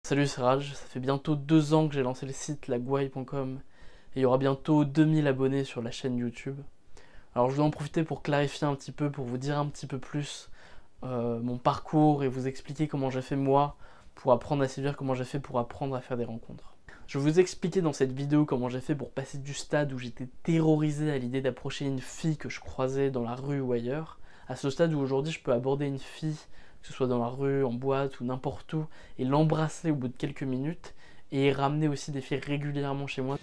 Salut, c'est Raj, ça fait bientôt 2 ans que j'ai lancé le site lagouaille.com et il y aura bientôt 2000 abonnés sur la chaîne YouTube. Alors je voulais en profiter pour clarifier un petit peu, pour vous dire un petit peu plus mon parcours et vous expliquer comment j'ai fait moi pour apprendre à séduire, comment j'ai fait pour apprendre à faire des rencontres. Je vais vous expliquer dans cette vidéo comment j'ai fait pour passer du stade où j'étais terrorisé à l'idée d'approcher une fille que je croisais dans la rue ou ailleurs, à ce stade où aujourd'hui je peux aborder une fille, que ce soit dans la rue, en boîte ou n'importe où, et l'embrasser au bout de quelques minutes, et ramener aussi des filles régulièrement chez moi.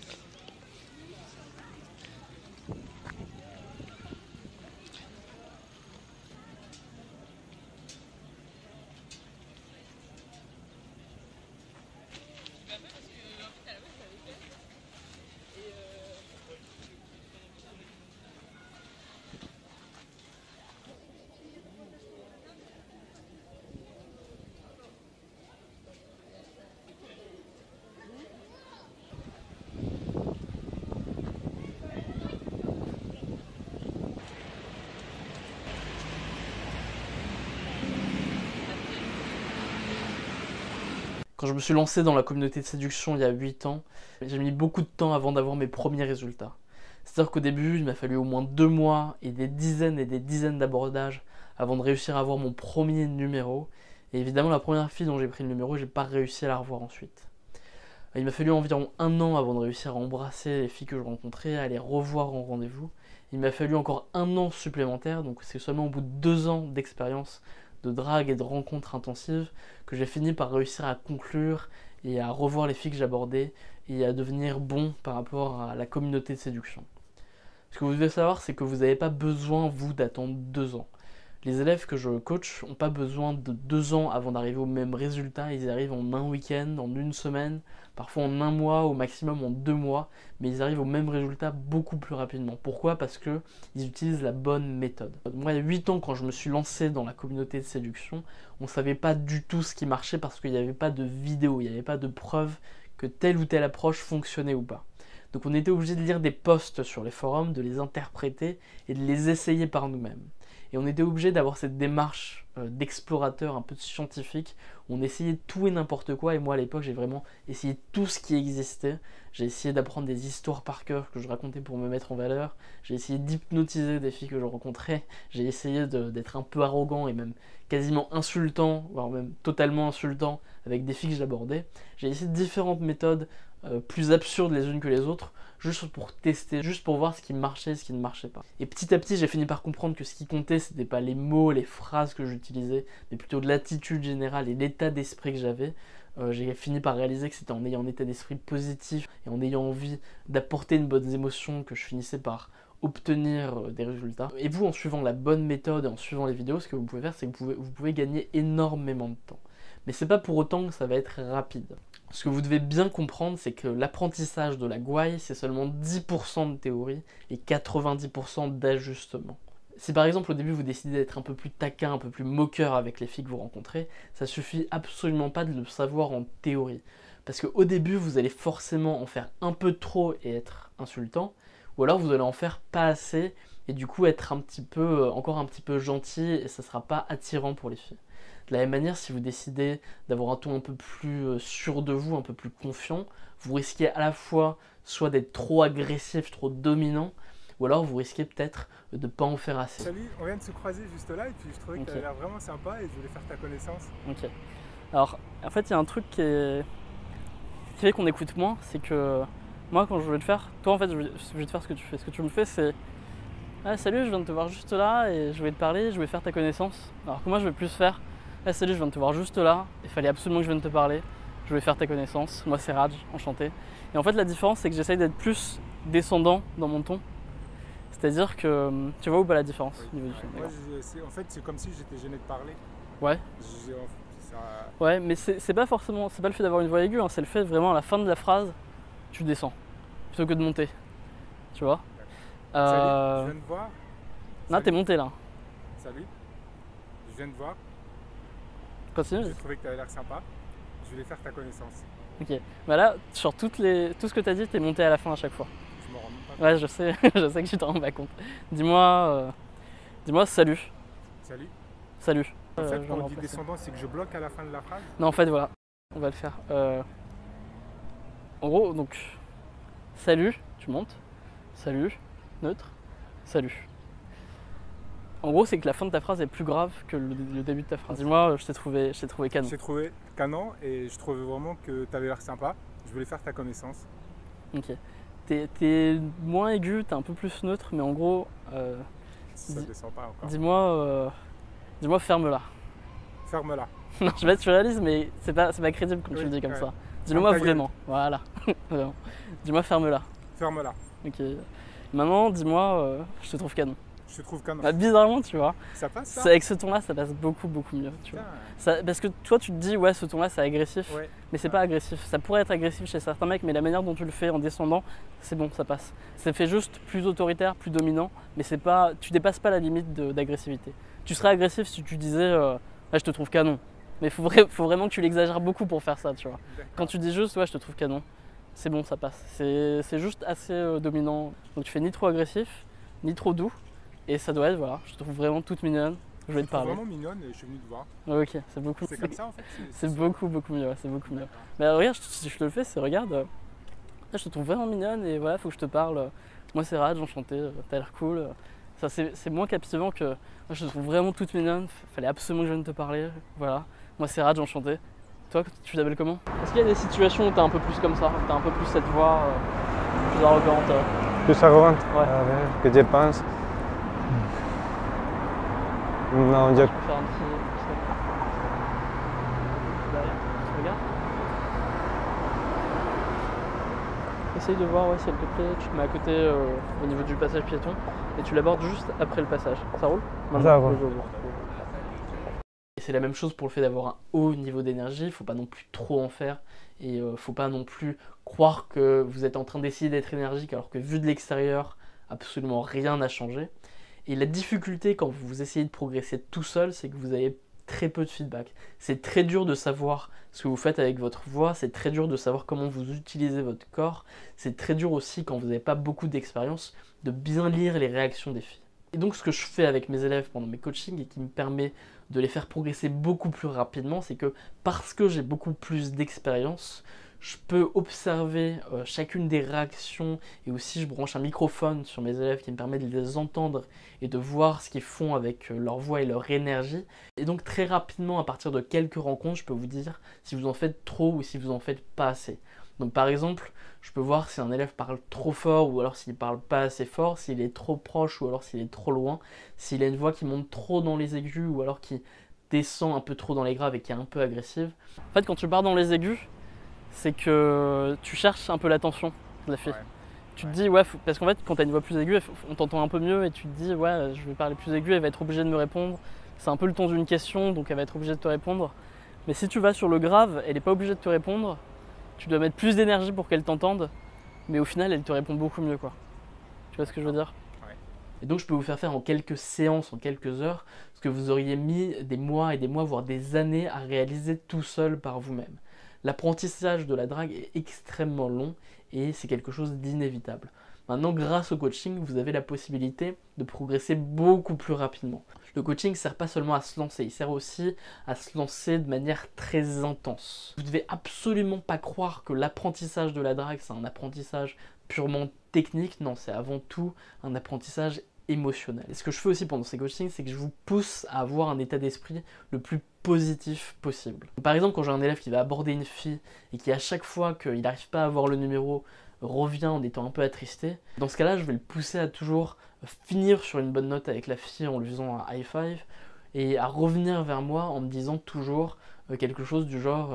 Quand je me suis lancé dans la communauté de séduction il y a 8 ans, j'ai mis beaucoup de temps avant d'avoir mes premiers résultats. C'est-à-dire qu'au début, il m'a fallu au moins 2 mois et des dizaines d'abordages avant de réussir à avoir mon premier numéro. Et évidemment, la première fille dont j'ai pris le numéro, j'ai pas réussi à la revoir ensuite. Il m'a fallu environ 1 an avant de réussir à embrasser les filles que je rencontrais, à les revoir en rendez-vous. Il m'a fallu encore 1 an supplémentaire, donc c'est seulement au bout de 2 ans d'expérience de drague et de rencontres intensives que j'ai fini par réussir à conclure et à revoir les filles que j'abordais et à devenir bon par rapport à la communauté de séduction. Ce que vous devez savoir, c'est que vous n'avez pas besoin, vous, d'attendre 2 ans. Les élèves que je coach n'ont pas besoin de 2 ans avant d'arriver au même résultat. Ils arrivent en un week-end, en une semaine, parfois en 1 mois, au maximum en 2 mois, mais ils arrivent au même résultat beaucoup plus rapidement. Pourquoi? Parce qu'ils utilisent la bonne méthode. Moi, il y a 8 ans, quand je me suis lancé dans la communauté de séduction, on ne savait pas du tout ce qui marchait parce qu'il n'y avait pas de vidéo, il n'y avait pas de preuve que telle ou telle approche fonctionnait ou pas. Donc on était obligé de lire des posts sur les forums, de les interpréter et de les essayer par nous-mêmes. Et on était obligé d'avoir cette démarche d'explorateur un peu scientifique. On essayait tout et n'importe quoi. Et moi, à l'époque, j'ai vraiment essayé tout ce qui existait. J'ai essayé d'apprendre des histoires par cœur que je racontais pour me mettre en valeur. J'ai essayé d'hypnotiser des filles que je rencontrais. J'ai essayé d'être un peu arrogant et même quasiment insultant, voire même totalement insultant avec des filles que j'abordais. J'ai essayé différentes méthodes plus absurdes les unes que les autres, juste pour tester, juste pour voir ce qui marchait et ce qui ne marchait pas. Et petit à petit, j'ai fini par comprendre que ce qui comptait, c'était pas les mots, les phrases que j'utilisais, mais plutôt de l'attitude générale et l'état d'esprit que j'avais. J'ai fini par réaliser que c'était en ayant un état d'esprit positif et en ayant envie d'apporter une bonne émotion que je finissais par obtenir des résultats. Et vous, en suivant la bonne méthode et en suivant les vidéos, ce que vous pouvez faire, c'est que vous pouvez gagner énormément de temps. Mais c'est pas pour autant que ça va être rapide. Ce que vous devez bien comprendre, c'est que l'apprentissage de la gouaille, c'est seulement 10% de théorie et 90% d'ajustement. Si par exemple au début vous décidez d'être un peu plus taquin, un peu plus moqueur avec les filles que vous rencontrez, ça suffit absolument pas de le savoir en théorie. Parce qu'au début vous allez forcément en faire un peu trop et être insultant, ou alors vous allez en faire pas assez et du coup être encore un petit peu gentil et ça sera pas attirant pour les filles. De la même manière, si vous décidez d'avoir un ton un peu plus sûr de vous, un peu plus confiant, vous risquez à la fois soit d'être trop agressif, trop dominant, ou alors vous risquez peut-être de ne pas en faire assez. Salut, on vient de se croiser juste là et puis je trouvais que tu avais l'air vraiment sympa et je voulais faire ta connaissance. Ok. Alors, en fait, il y a un truc qui fait qu'on écoute moins, c'est que moi, quand je vais te faire, toi en fait, je vais te faire ce que tu fais. Ce que tu me fais, c'est ah, salut, je viens de te voir juste là et je vais te parler, je vais faire ta connaissance. Alors que moi, je vais plus faire ah, salut, je viens de te voir juste là, il fallait absolument que je vienne te parler, je vais faire ta connaissance. Moi, c'est Raj, enchanté. Et en fait, la différence, c'est que j'essaye d'être plus descendant dans mon ton. C'est-à-dire que tu vois ou pas la différence au niveau du ton? Moi, en fait, c'est comme si j'étais gêné de parler. Ouais. Ça... Ouais, mais c'est pas forcément, c'est pas le fait d'avoir une voix aiguë, hein, c'est le fait vraiment à la fin de la phrase, tu descends plutôt que de monter. Tu vois? Salut, je viens de voir. Non, t'es monté là. Salut, je viens de voir. Continue. J'ai trouvé que tu avais l'air sympa. Je voulais faire ta connaissance. Ok. Bah là, sur tout ce que t'as dit, t'es monté à la fin à chaque fois. Je m'en rends même pas. Ouais, je sais, je sais que tu t'en rends pas compte. Dis-moi salut. Salut. Salut. En fait, quand on dit descendant, c'est que je bloque à la fin de la phrase. Non, en fait, voilà. On va le faire. En gros, donc, salut, tu montes. Salut, neutre, salut. En gros, c'est que la fin de ta phrase est plus grave que le début de ta phrase. Dis-moi, je t'ai trouvé canon. J'ai trouvé canon et je trouvais vraiment que tu avais l'air sympa. Je voulais faire ta connaissance. Ok. T'es moins aigu, t'es un peu plus neutre, mais en gros, Ça ne descend pas encore. dis-moi, ferme-la. Ferme-la. Non, je sais pas si tu réalises, mais c'est pas crédible quand tu le dis comme ça. Dis-le-moi vraiment. Voilà. Vraiment. Dis-moi, ferme-la. Ferme-la. Ok. Maintenant, dis-moi, je te trouve canon. Je te trouve canon. Bah, bizarrement, tu vois. Ça passe ça Avec ce ton-là, ça passe beaucoup mieux. Tu vois. Parce que toi, tu te dis, ouais, ce ton-là, c'est agressif. Ouais. Mais c'est pas agressif. Ça pourrait être agressif chez certains mecs, mais la manière dont tu le fais en descendant, c'est bon, ça passe. Ça fait juste plus autoritaire, plus dominant, mais c'est pas, tu dépasses pas la limite d'agressivité. Tu serais agressif si tu disais, ouais, je te trouve canon. Mais faut vraiment que tu l'exagères beaucoup pour faire ça, tu vois. Quand tu dis juste, ouais, je te trouve canon, c'est bon, ça passe. C'est juste assez dominant. Donc tu fais ni trop agressif, ni trop doux. Et ça doit être, voilà, je te trouve vraiment toute mignonne. Je vais te parler. Vraiment mignonne et je suis venu te voir. Ok, c'est beaucoup. C'est comme ça en fait. C'est beaucoup mieux, ouais, c'est beaucoup mieux. Mais regarde, si je te le fais, c'est regarde, là, je te trouve vraiment mignonne et voilà, faut que je te parle. Moi c'est Raj, enchanté, t'as l'air cool. Ça c'est moins captivant que. Moi, je te trouve vraiment toute mignonne, fallait absolument que je vienne te parler. Voilà. Moi c'est Raj, enchanté. Toi, tu t'appelles comment? Est-ce qu'il y a des situations où t'es un peu plus comme ça, où t'as un peu plus cette voix plus arrogante? Plus arrogante? Ouais. Que je pense. Non, je... Je peux faire un petit. Derrière, tu regardes. Essaye de voir si elle te plaît, tu te mets à côté au niveau du passage piéton et tu l'abordes juste après le passage. Ça roule? Ça roule. C'est la même chose pour le fait d'avoir un haut niveau d'énergie, il faut pas non plus trop en faire et faut pas non plus croire que vous êtes en train d'essayer d'être énergique alors que vu de l'extérieur, absolument rien n'a changé. Et la difficulté quand vous essayez de progresser tout seul, c'est que vous avez très peu de feedback. C'est très dur de savoir ce que vous faites avec votre voix, c'est très dur de savoir comment vous utilisez votre corps, c'est très dur aussi quand vous n'avez pas beaucoup d'expérience de bien lire les réactions des filles. Et donc ce que je fais avec mes élèves pendant mes coachings et qui me permet de les faire progresser beaucoup plus rapidement, c'est que parce que j'ai beaucoup plus d'expérience, je peux observer chacune des réactions et aussi je branche un microphone sur mes élèves qui me permet de les entendre et de voir ce qu'ils font avec leur voix et leur énergie. Et donc très rapidement, à partir de quelques rencontres, je peux vous dire si vous en faites trop ou si vous en faites pas assez. Donc par exemple, je peux voir si un élève parle trop fort ou alors s'il parle pas assez fort, s'il est trop proche ou alors s'il est trop loin, s'il a une voix qui monte trop dans les aigus ou alors qui descend un peu trop dans les graves et qui est un peu agressive. En fait, quand tu pars dans les aigus, c'est que tu cherches un peu l'attention de la fille. Tu te dis, ouais, parce qu'en fait, quand tu as une voix plus aiguë, on t'entend un peu mieux et tu te dis, ouais, je vais parler plus aigu, elle va être obligée de me répondre. C'est un peu le ton d'une question, donc elle va être obligée de te répondre. Mais si tu vas sur le grave, elle n'est pas obligée de te répondre. Tu dois mettre plus d'énergie pour qu'elle t'entende, mais au final, elle te répond beaucoup mieux, quoi. Tu vois ce que je veux dire? Et donc, je peux vous faire en quelques séances, en quelques heures, ce que vous auriez mis des mois et des mois, voire des années à réaliser tout seul par vous-même. L'apprentissage de la drague est extrêmement long et c'est quelque chose d'inévitable. Maintenant, grâce au coaching, vous avez la possibilité de progresser beaucoup plus rapidement. Le coaching ne sert pas seulement à se lancer, il sert aussi à se lancer de manière très intense. Vous ne devez absolument pas croire que l'apprentissage de la drague, c'est un apprentissage purement technique. Non, c'est avant tout un apprentissage émotionnel. Et ce que je fais aussi pendant ces coachings, c'est que je vous pousse à avoir un état d'esprit le plus positif possible. Par exemple, quand j'ai un élève qui va aborder une fille et qui à chaque fois qu'il n'arrive pas à avoir le numéro revient en étant un peu attristé, dans ce cas-là, je vais le pousser à toujours finir sur une bonne note avec la fille en lui faisant un high five et à revenir vers moi en me disant toujours quelque chose du genre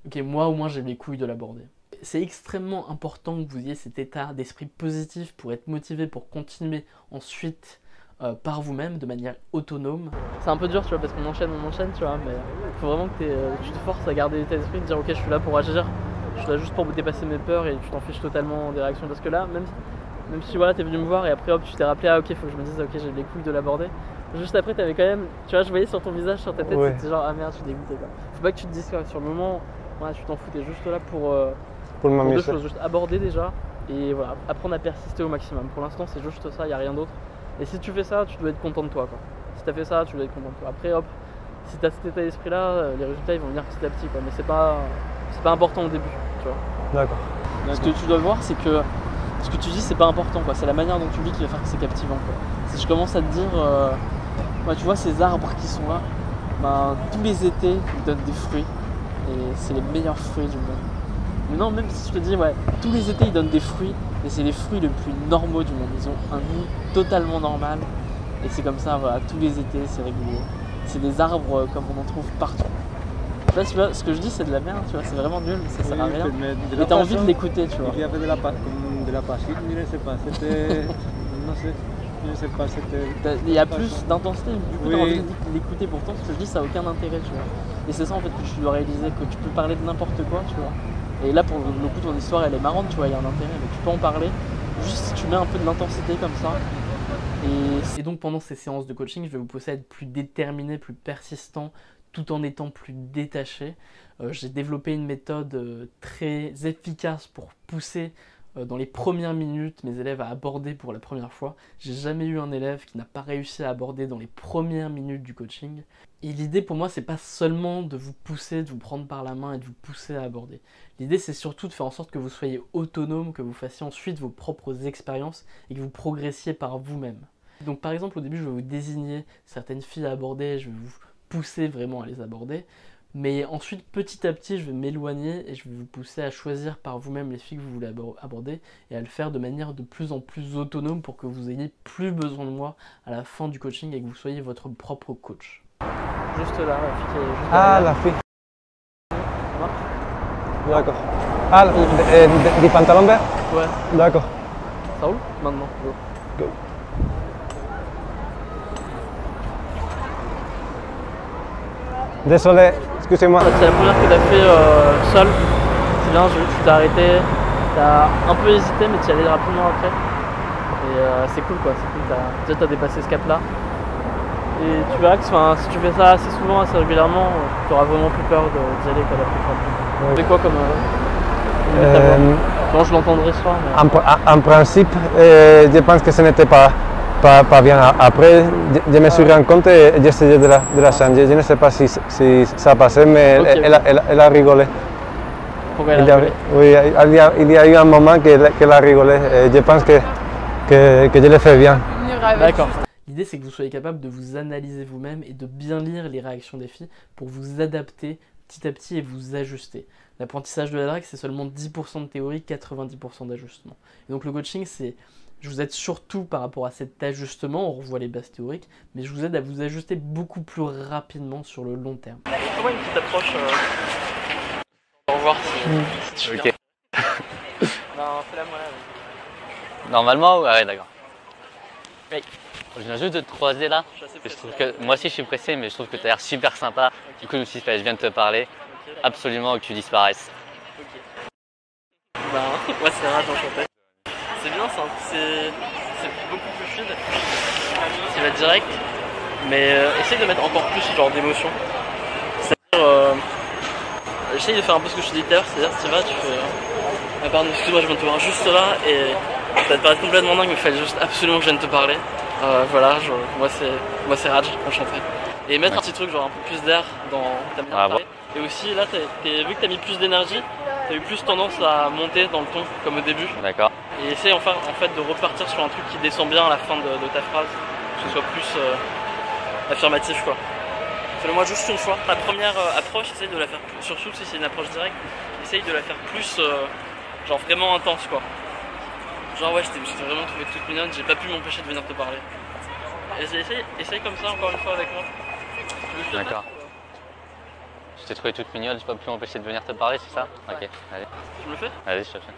ok, moi au moins j'ai les couilles de l'aborder. C'est extrêmement important que vous ayez cet état d'esprit positif pour être motivé, pour continuer ensuite par vous-même de manière autonome. C'est un peu dur, tu vois, parce qu'on enchaîne, tu vois, mais il faut vraiment que tu te forces à garder l'état d'esprit, de dire ok, je suis là pour agir, je suis là juste pour dépasser mes peurs et tu t'en fiches totalement des réactions. Parce que là, même si voilà, t'es venu me voir et après hop, tu t'es rappelé, ah ok, faut que je me dise ok, j'ai les couilles de l'aborder. Juste après, t'avais quand même, tu vois, je voyais sur ton visage, sur ta tête, ouais. C'était genre ah merde, je suis dégoûté quoi. Faut pas que tu te dises quoi, sur le moment, voilà, tu t'en fous, t'es juste là pour deux choses, juste aborder déjà et voilà, apprendre à persister au maximum. Pour l'instant, c'est juste ça, y a rien d'autre. Et si tu fais ça, tu dois être content de toi, quoi. Si t'as fait ça, tu dois être content de toi. Après, hop, si t'as cet état d'esprit là, les résultats ils vont venir petit à petit, quoi. Mais c'est pas c'est pas important au début, tu vois. D'accord. Ce que tu dois voir, c'est que ce que tu dis, c'est pas important, quoi. C'est la manière dont tu le dis qui va faire que c'est captivant, quoi. Si je commence à te dire, bah, tu vois ces arbres qui sont là, bah, tous les étés, ils donnent des fruits. Et c'est les meilleurs fruits du monde. Mais non, même si je te dis, ouais, tous les étés, ils donnent des fruits, mais c'est les fruits les plus normaux du monde. Ils ont un goût totalement normal. Et c'est comme ça, voilà, tous les étés, c'est régulier. C'est des arbres comme on en trouve partout. Là, tu vois, ce que je dis, c'est de la merde, tu vois, c'est vraiment nul, ça sert à rien. Et t'as envie de l'écouter, tu vois. Il y avait de la pâte, comme de la pâchine, je ne sais pas, c'était... non sais, je ne sais pas, c'était... Il y a plus d'intensité, du coup t'as envie de l'écouter, pourtant ce que je dis, ça n'a aucun intérêt, tu vois. Et c'est ça en fait que tu dois réaliser, que tu peux parler de n'importe quoi, tu vois. Et là, pour le coup, ton histoire, elle est marrante, tu vois, il y a un intérêt, mais tu peux en parler, juste si tu mets un peu de l'intensité comme ça. Et donc pendant ces séances de coaching, je vais vous pousser à être plus déterminé, plus persistant, tout en étant plus détaché. J'ai développé une méthode très efficace pour pousser dans les premières minutes mes élèves à aborder pour la première fois. J'ai jamais eu un élève qui n'a pas réussi à aborder dans les premières minutes du coaching. Et l'idée pour moi, c'est pas seulement de vous pousser, de vous prendre par la main et de vous pousser à aborder. L'idée, c'est surtout de faire en sorte que vous soyez autonome, que vous fassiez ensuite vos propres expériences et que vous progressiez par vous-même. Donc par exemple, au début, je vais vous désigner certaines filles à aborder, je vais vous pousser vraiment à les aborder. Mais ensuite, petit à petit, je vais m'éloigner et je vais vous pousser à choisir par vous-même les filles que vous voulez aborder et à le faire de manière de plus en plus autonome pour que vous ayez plus besoin de moi à la fin du coaching et que vous soyez votre propre coach. Juste là, la fille qui est juste Ah, là. la fille. D'accord. Ah, des pantalons verts? Ouais. D'accord. Ça roule? Maintenant, go. Go. Désolé, excusez-moi. C'est la première que tu as fait seule. C'est bien, tu t'es arrêté, tu as un peu hésité, mais tu y allais rapidement après. Et c'est cool quoi, c'est cool. Déjà, tu as dépassé ce cap-là. Et tu verras que si tu fais ça assez souvent, assez régulièrement, tu auras vraiment plus peur d'y aller qu'à la plus fois. Tu fais quoi comme non, je l'entendrai ce soir. Mais... En principe, je pense que ce n'était pas bien. Après, je me suis rendu compte et j'ai essayé de la changer. Je ne sais pas si ça a passé, mais okay, elle a rigolé. Pourquoi elle a rigolé? Oui, il y a eu un moment qu'elle a rigolé. Et je pense que je l'ai fait bien. D'accord. L'idée, c'est que vous soyez capable de vous analyser vous-même et de bien lire les réactions des filles pour vous adapter petit à petit et vous ajuster. L'apprentissage de la drague, c'est seulement 10% de théorie, 90% d'ajustement. Et donc le coaching, c'est... Je vous aide surtout par rapport à cet ajustement, on revoit les bases théoriques, mais je vous aide à vous ajuster beaucoup plus rapidement sur le long terme. Comment une petite approche Au revoir si tu viens. Non, fais-la moi. Normalement, ouais, d'accord. Oui. Je viens juste de te croiser là. Je trouve que, moi aussi je suis pressé, mais je trouve que tu as l'air super sympa. Du coup, je me suis dit, je viens de te parler. Absolument que tu disparaisses. Ok. Bah, moi c'est rare, enchanté. C'est bien, c'est beaucoup plus fluide. Tu vas direct, mais essaye de mettre encore plus ce genre d'émotion. C'est-à-dire, essaye de faire un peu ce que je te dis tout à l'heure, c'est-à-dire si tu vas, tu fais ah pardon, excuse-moi, je viens de te voir juste là et ça va te paraître complètement dingue, mais il fallait juste absolument que je vienne te parler. Voilà, moi c'est Raj, enchanté. Et mettre un petit truc, genre un peu plus d'air dans ta manière de parler. Et aussi là, vu que tu as mis plus d'énergie, tu as eu plus tendance à monter dans le ton, comme au début. D'accord. Et essaye en fait de repartir sur un truc qui descend bien à la fin de ta phrase, que ce soit plus affirmatif quoi. Fais-le-moi juste une fois. Ta première approche, essaye de la faire, surtout si c'est une approche directe, essaye de la faire plus genre vraiment intense quoi. Genre ouais, je t'ai vraiment trouvé toute mignonne, j'ai pas pu m'empêcher de venir te parler. Essaye comme ça encore une fois avec moi. D'accord. Je t'ai trouvé toute mignonne, j'ai pas pu m'empêcher de venir te parler, c'est ça? Ouais. Ok, allez. Tu me le fais? Allez, je te le fais.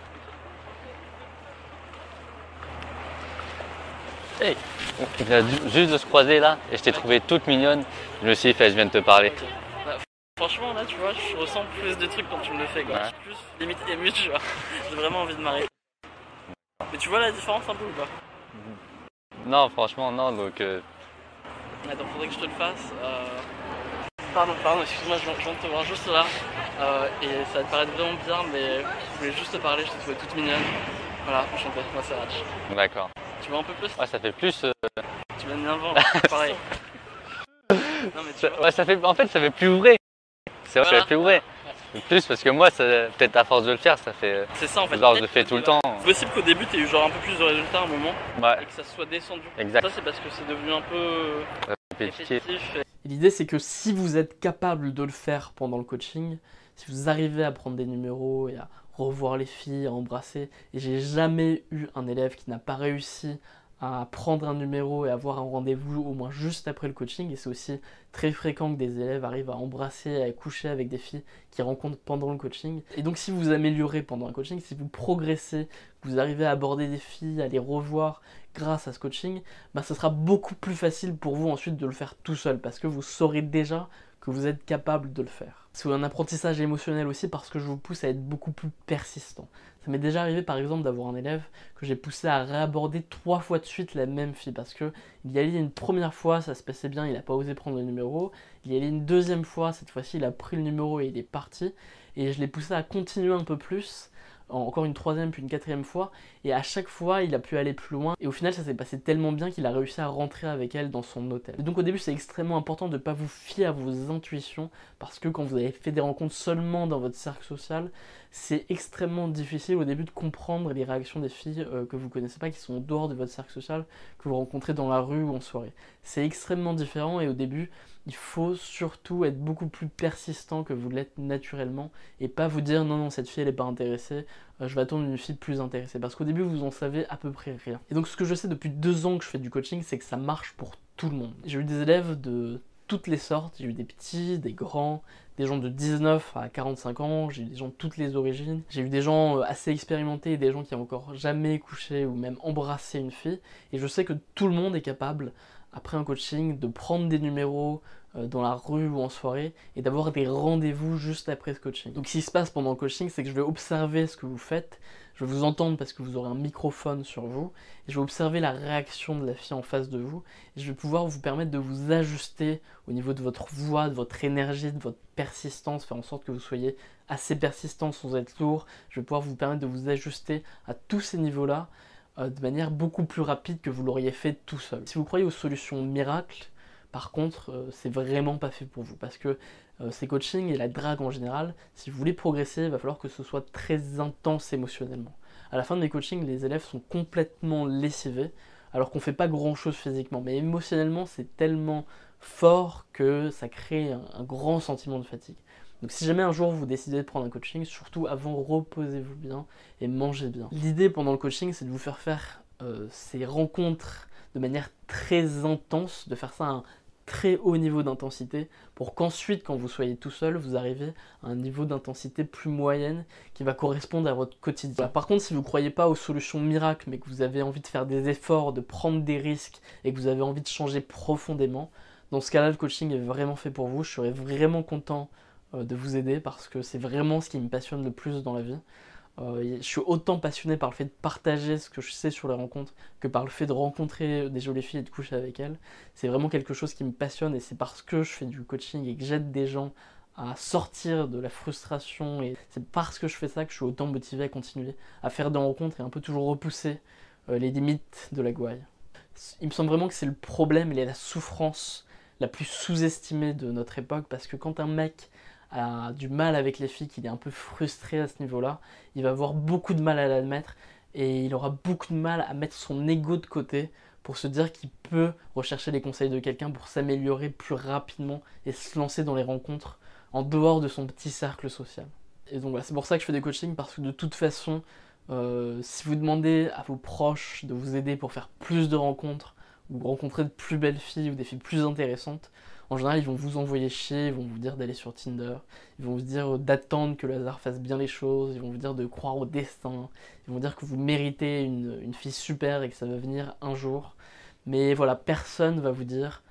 Hey, on vient juste de se croiser là et je t'ai trouvé toute mignonne. Je me suis dit, je viens de te parler. Okay. Bah, franchement là, tu vois, je ressens plus de trucs quand tu me le fais quoi. Ouais. Je suis plus limite ému, tu vois. J'ai vraiment envie de m'arrêter. Mais tu vois la différence un peu ou pas? Non, franchement, non, donc... Attends, faudrait que je te le fasse. Pardon, excuse-moi, je viens de te voir juste là. Et ça va te paraître vraiment bizarre, mais je voulais juste te parler, je te trouvais toute mignonne. Voilà, enchanté, moi c'est Raj. D'accord. Tu vois un peu plus? Ouais, ça fait plus... Tu viens de m'inventer, pareil. Non mais tu vois. Ouais, ça fait... En fait, ça fait plus vrai. C'est vrai, ça fait plus vrai. Plus parce que moi, peut-être à force de le faire, ça fait. C'est ça en fait. Genre, je le fais tout le temps. C'est possible qu'au début tu aies eu genre un peu plus de résultats à un moment Ouais. et que ça soit descendu. Exact. Ça c'est parce que c'est devenu un peu Répétitif. L'idée c'est que si vous êtes capable de le faire pendant le coaching, si vous arrivez à prendre des numéros et à revoir les filles, à embrasser, et j'ai jamais eu un élève qui n'a pas réussi à prendre un numéro et avoir un rendez-vous au moins juste après le coaching, et c'est aussi très fréquent que des élèves arrivent à embrasser, à coucher avec des filles qu'ils rencontrent pendant le coaching. Et donc si vous améliorez pendant un coaching, si vous progressez, que vous arrivez à aborder des filles, à les revoir grâce à ce coaching, bah, ce sera beaucoup plus facile pour vous ensuite de le faire tout seul, parce que vous saurez déjà que vous êtes capable de le faire. C'est un apprentissage émotionnel aussi parce que je vous pousse à être beaucoup plus persistant. Ça m'est déjà arrivé par exemple d'avoir un élève que j'ai poussé à réaborder 3 fois de suite la même fille parce que il y allait une première fois, ça se passait bien, il n'a pas osé prendre le numéro. Il y allait une deuxième fois, cette fois-ci il a pris le numéro et il est parti. Et je l'ai poussé à continuer un peu plus, encore une troisième puis une quatrième fois, et à chaque fois il a pu aller plus loin et au final ça s'est passé tellement bien qu'il a réussi à rentrer avec elle dans son hôtel. Et donc au début c'est extrêmement important de ne pas vous fier à vos intuitions parce que quand vous avez fait des rencontres seulement dans votre cercle social, c'est extrêmement difficile au début de comprendre les réactions des filles que vous connaissez pas, qui sont en dehors de votre cercle social, que vous rencontrez dans la rue ou en soirée. C'est extrêmement différent et au début il faut surtout être beaucoup plus persistant que vous l'êtes naturellement et pas vous dire non cette fille elle est pas intéressée, je vais attendre une fille plus intéressée, parce qu'au début vous en savez à peu près rien. Et donc ce que je sais depuis 2 ans que je fais du coaching, c'est que ça marche pour tout le monde. J'ai eu des élèves de toutes les sortes, j'ai eu des petits, des grands, des gens de 19 à 45 ans, j'ai eu des gens de toutes les origines, j'ai eu des gens assez expérimentés et des gens qui n'ont encore jamais couché ou même embrassé une fille, et je sais que tout le monde est capable après un coaching de prendre des numéros dans la rue ou en soirée et d'avoir des rendez-vous juste après ce coaching. Donc ce qui se passe pendant le coaching, c'est que je vais observer ce que vous faites, je vais vous entendre parce que vous aurez un microphone sur vous, et je vais observer la réaction de la fille en face de vous, et je vais pouvoir vous permettre de vous ajuster au niveau de votre voix, de votre énergie, de votre persistance, faire en sorte que vous soyez assez persistant sans être lourd. Je vais pouvoir vous permettre de vous ajuster à tous ces niveaux-là de manière beaucoup plus rapide que vous l'auriez fait tout seul. Si vous croyez aux solutions miracles, par contre, c'est vraiment pas fait pour vous, parce que ces coachings et la drague en général, si vous voulez progresser, il va falloir que ce soit très intense émotionnellement. À la fin de mes coachings, les élèves sont complètement lessivés, alors qu'on fait pas grand chose physiquement, mais émotionnellement c'est tellement fort que ça crée un grand sentiment de fatigue. Donc si jamais un jour vous décidez de prendre un coaching, surtout avant, reposez-vous bien et mangez bien. L'idée pendant le coaching, c'est de vous faire ces rencontres de manière très intense, de faire ça à un très haut niveau d'intensité, pour qu'ensuite, quand vous soyez tout seul, vous arrivez à un niveau d'intensité plus moyenne qui va correspondre à votre quotidien. Voilà. Par contre, si vous ne croyez pas aux solutions miracles, mais que vous avez envie de faire des efforts, de prendre des risques, et que vous avez envie de changer profondément, dans ce cas-là, le coaching est vraiment fait pour vous. Je serais vraiment content de vous aider parce que c'est vraiment ce qui me passionne le plus dans la vie. Je suis autant passionné par le fait de partager ce que je sais sur les rencontres que par le fait de rencontrer des jolies filles et de coucher avec elles. C'est vraiment quelque chose qui me passionne et c'est parce que je fais du coaching et que j'aide des gens à sortir de la frustration, et c'est parce que je fais ça que je suis autant motivé à continuer à faire des rencontres et un peu toujours repousser les limites de la gouaille. Il me semble vraiment que c'est le problème et la souffrance la plus sous-estimée de notre époque, parce que quand un mec a du mal avec les filles, qu'il est un peu frustré à ce niveau-là, il va avoir beaucoup de mal à l'admettre et il aura beaucoup de mal à mettre son ego de côté pour se dire qu'il peut rechercher les conseils de quelqu'un pour s'améliorer plus rapidement et se lancer dans les rencontres en dehors de son petit cercle social. Et donc voilà, c'est pour ça que je fais des coachings, parce que de toute façon, si vous demandez à vos proches de vous aider pour faire plus de rencontres ou rencontrer de plus belles filles ou des filles plus intéressantes, en général, ils vont vous envoyer chier, ils vont vous dire d'aller sur Tinder, ils vont vous dire d'attendre que le hasard fasse bien les choses, ils vont vous dire de croire au destin, ils vont dire que vous méritez une fille super et que ça va venir un jour. Mais voilà, personne va vous dire,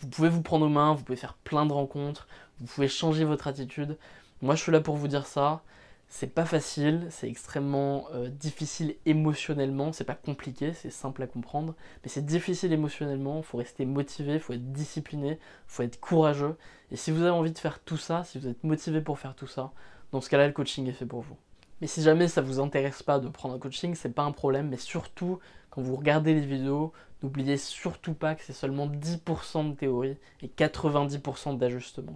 vous pouvez vous prendre aux mains, vous pouvez faire plein de rencontres, vous pouvez changer votre attitude. Moi, je suis là pour vous dire ça. C'est pas facile, c'est extrêmement difficile émotionnellement, c'est pas compliqué, c'est simple à comprendre, mais c'est difficile émotionnellement, il faut rester motivé, il faut être discipliné, il faut être courageux, et si vous avez envie de faire tout ça, si vous êtes motivé pour faire tout ça, dans ce cas-là, le coaching est fait pour vous. Mais si jamais ça vous intéresse pas de prendre un coaching, c'est pas un problème, mais surtout, quand vous regardez les vidéos, n'oubliez surtout pas que c'est seulement 10% de théorie et 90% d'ajustement.